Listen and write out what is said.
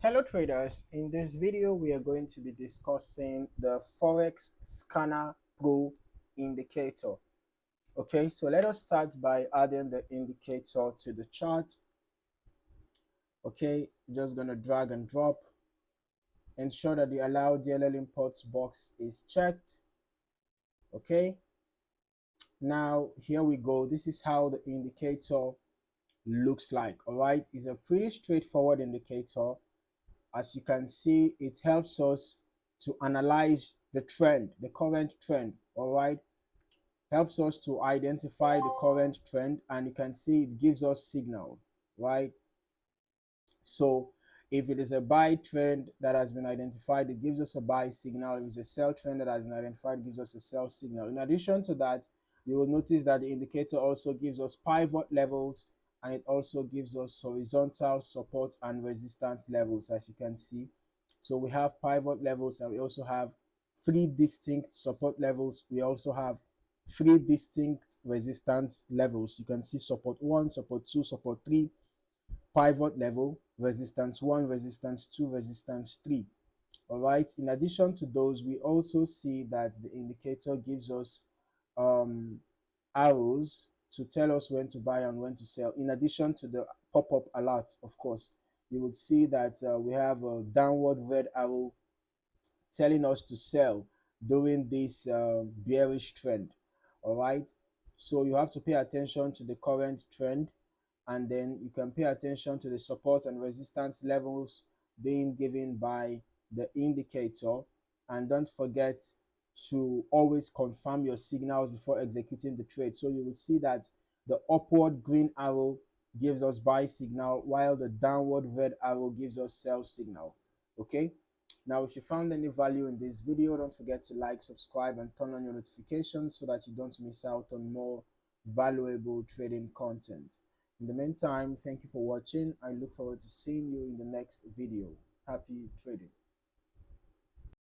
Hello traders, in this video we are going to be discussing the Forex Scanner Pro Indicator. Okay, so let us start by adding the indicator to the chart. Okay, just gonna drag and drop. Ensure that the allow DLL imports box is checked. Okay, now here we go. This is how the indicator looks like. All right, it's a pretty straightforward indicator. As you can see, it helps us to analyze the trend, the current trend. All right, helps us to identify the current trend, and you can see it gives us signal, right? So if it is a buy trend that has been identified, it gives us a buy signal. If it's a sell trend that has been identified, it gives us a sell signal. In addition to that, you will notice that the indicator also gives us pivot levels, and it also gives us horizontal support and resistance levels, as you can see. So we have pivot levels, and we also have three distinct support levels. We also have three distinct resistance levels. You can see support 1, support 2, support 3, pivot level, resistance 1, resistance 2, resistance 3. All right, in addition to those, we also see that the indicator gives us arrows to tell us when to buy and when to sell. In addition to the pop-up alert, of course, you would see that we have a downward red arrow telling us to sell during this bearish trend. All right, so you have to pay attention to the current trend, and then you can pay attention to the support and resistance levels being given by the indicator. And don't forget to always confirm your signals before executing the trade. So you will see that the upward green arrow gives us buy signal, while the downward red arrow gives us sell signal. Okay, now if you found any value in this video, don't forget to like, subscribe, and turn on your notifications so that you don't miss out on more valuable trading content. In the meantime, thank you for watching. I look forward to seeing you in the next video. Happy trading.